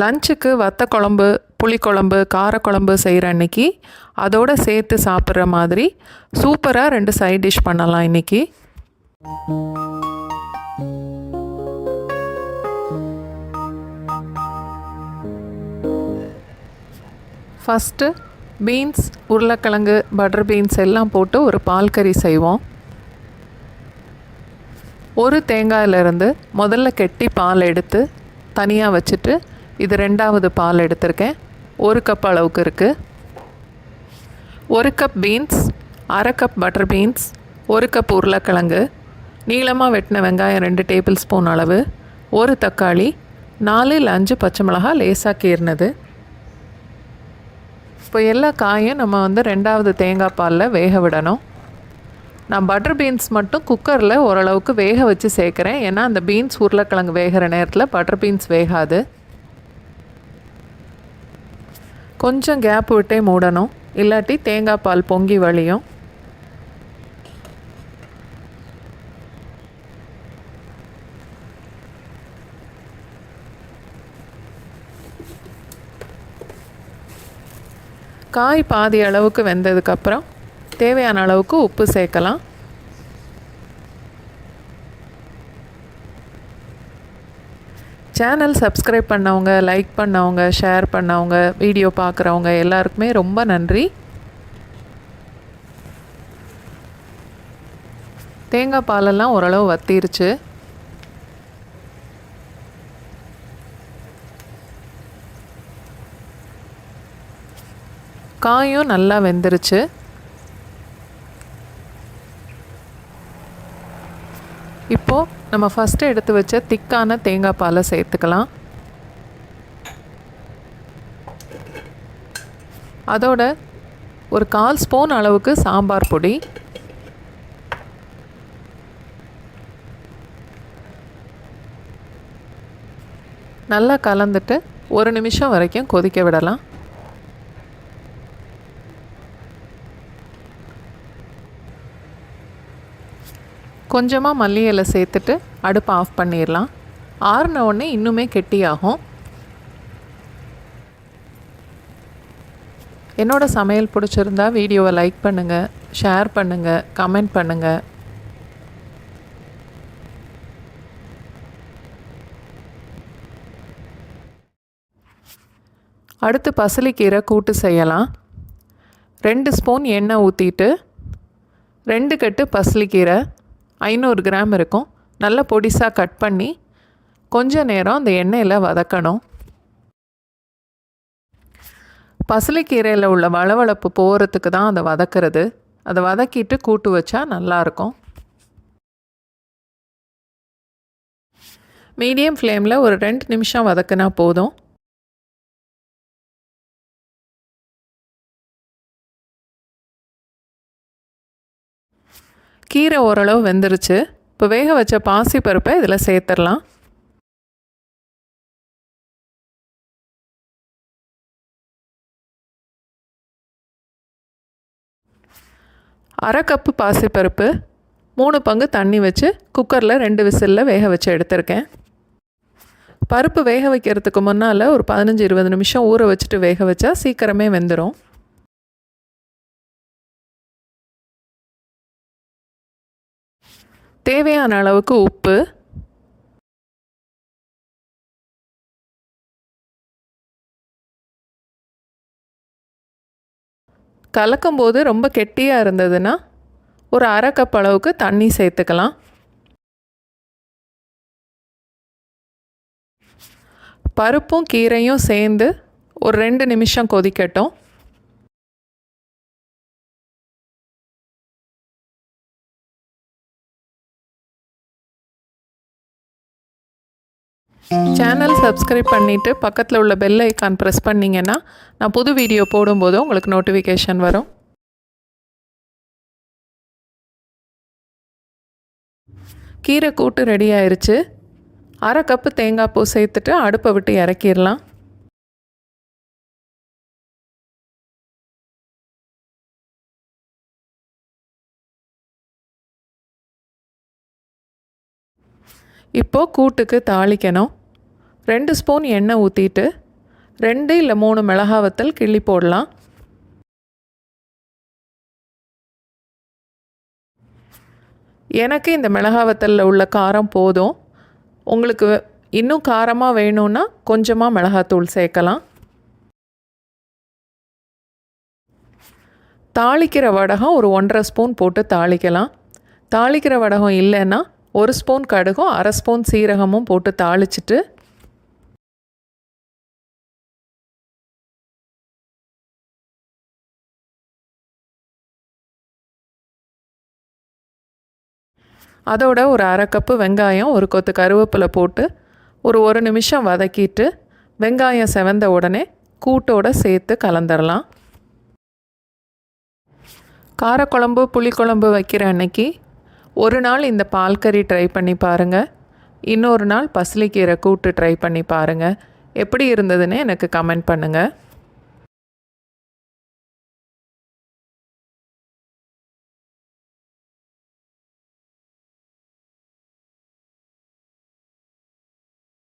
லஞ்சுக்கு வத்த குழம்பு, புளிக்குழம்பு, காரக்குழம்பு செய்கிற அன்றைக்கி அதோடு சேர்த்து சாப்பிட்ற மாதிரி சூப்பராக 2 சைட் டிஷ் பண்ணலாம் இன்றைக்கி. ஃபஸ்ட்டு பீன்ஸ், உருளைக்கிழங்கு, பட்டர் பீன்ஸ் எல்லாம் போட்டு ஒரு பால் கறி செய்வோம். ஒரு தேங்காயிலிருந்து முதல்ல கெட்டி பால் எடுத்து தனியாக வச்சுட்டு, இது 2வது பால் எடுத்திருக்கேன். 1 கப் அளவுக்கு இருக்குது. 1 cup beans, 1/2 cup butter beans, 1 cup உருளைக்கிழங்கு, நீளமாக வெட்டின வெங்காயம் 2 டேபிள் ஸ்பூன் அளவு, 1 தக்காளி, 4 இல்லை 5 பச்சை மிளகாய் லேசாக கீறினது. இப்போ எல்லா காயும் நம்ம 2வது தேங்காய் பாலில் வேக விடணும். நான் பட்டர் பீன்ஸ் மட்டும் குக்கரில் ஓரளவுக்கு வேக வச்சு சேர்க்குறேன். ஏன்னா அந்த பீன்ஸ் உருளைக்கிழங்கு வேகிற நேரத்தில் பட்டர் பீன்ஸ் வேகாது. கொஞ்சம் கேப் விட்டே மூடணும், இல்லாட்டி தேங்காய் பால் பொங்கி வழியும். காய் பாதி அளவுக்கு வெந்ததுக்கப்புறம் தேவையான அளவுக்கு உப்பு சேர்க்கலாம். சேனல் சப்ஸ்கிரைப் பண்ணவங்க, லைக் பண்ணவங்க, ஷேர் பண்ணவங்க, வீடியோ பார்க்குறவங்க எல்லாருக்குமே ரொம்ப நன்றி. தேங்காய் பாலெல்லாம் ஓரளவு வத்திருச்சு. காயும் நல்லா வெந்துருச்சு. இப்போது நம்ம ஃபஸ்ட்டு எடுத்து வச்ச திக்கான தேங்காய் பாலை சேர்த்துக்கலாம். அதோட ஒரு 1/4 ஸ்பூன் அளவுக்கு சாம்பார் பொடி, நல்லா கலந்துட்டு 1 நிமிஷம் வரைக்கும் கொதிக்க விடலாம். கொஞ்சமாக மல்லி இலை சேர்த்துட்டு அடுப்பை ஆஃப் பண்ணிடலாம். ஆறின உடனே இன்னுமே கெட்டியாகும். என்னோடய சமையல் பிடிச்சிருந்தா வீடியோவை லைக் பண்ணுங்கள், ஷேர் பண்ணுங்கள், கமெண்ட் பண்ணுங்கள். அடுத்து பசலிக்கீரை கூட்டு செய்யலாம். 2 ஸ்பூன் எண்ணெய் ஊற்றிட்டு 2 கட்டு பசலிக்கீரை 500 கிராம் இருக்கும், நல்லா பொடிசாக கட் பண்ணி கொஞ்ச நேரம் அந்த எண்ணெயில் வதக்கணும். பசலிக்கீரையில் உள்ள வளவளப்பு போகிறதுக்கு தான் அதை வதக்கிறது. அதை வதக்கிட்டு கூட்டு வச்சா நல்லாயிருக்கும். மீடியம் ஃப்ளேமில் ஒரு 2 நிமிஷம் வதக்குனா போதும். கீரை ஓரளவு வெந்துருச்சு. இப்போ வேக வச்ச பாசி பருப்பை இதில் சேர்த்துடலாம். அரை கப்பு பாசிப்பருப்பு, 3 பங்கு தண்ணி வச்சு குக்கரில் 2 விசிலில் வேக வச்சு எடுத்திருக்கேன். பருப்பு வேக வைக்கிறதுக்கு முன்னால் ஒரு 15-20 நிமிஷம் ஊற வச்சுட்டு வேக வச்சா சீக்கிரமே வெந்துடும். தேவையான அளவுக்கு உப்பு, கலக்கும்போது ரொம்ப கெட்டியாக இருந்ததுன்னா ஒரு அரை கப் அளவுக்கு தண்ணி சேர்த்துக்கலாம். பருப்பும் கீரையும் சேர்ந்து ஒரு 2 நிமிஷம் கொதிக்கட்டும். சேனல் சப்ஸ்கிரைப் பண்ணிவிட்டு பக்கத்தில் உள்ள பெல் ஐக்கான் ப்ரெஸ் பண்ணிங்கன்னா நான் புது வீடியோ போடும்போது உங்களுக்கு நோட்டிஃபிகேஷன் வரும். கீரை கூட்டு ரெடி ஆயிடுச்சு. அரை கப்பு தேங்காய் பூ சேர்த்துட்டு அடுப்பை விட்டு இறக்கிடலாம். இப்போது கூட்டுக்கு தாளிக்கணும். 2 ஸ்பூன் எண்ணெய் ஊற்றிட்டு 2 இல்லை 3 மிளகா வத்தல் கிள்ளி போடலாம். எனக்கு இந்த மிளகா வத்தலில் உள்ள காரம் போதும். உங்களுக்கு இன்னும் காரமாக வேணும்னா கொஞ்சமாக மிளகாத்தூள் சேர்க்கலாம். தாளிக்கிற வடகம் ஒரு 1.5 ஸ்பூன் போட்டு தாளிக்கலாம். தாளிக்கிற வடகம் இல்லைன்னா 1 ஸ்பூன் கடுகும் 1/2 ஸ்பூன் சீரகமும் போட்டு தாளிச்சிட்டு அதோட ஒரு 1/2 கப்பு வெங்காயம், ஒரு கொத்து கருவேப்பிலை போட்டு ஒரு நிமிஷம் வதக்கிட்டு வெங்காயம் செவந்த உடனே கூட்டோடு சேர்த்து கலந்துடலாம். காரக்குழம்பு புளிக்குழம்பு வைக்கிற அன்னைக்கு ஒரு நாள் இந்த பால் கறி ட்ரை பண்ணி பாருங்கள். இன்னொரு நாள் பசலிக்கீரை கூட்டு ட்ரை பண்ணி பாருங்கள். எப்படி இருந்ததுன்னு எனக்கு கமெண்ட் பண்ணுங்கள்.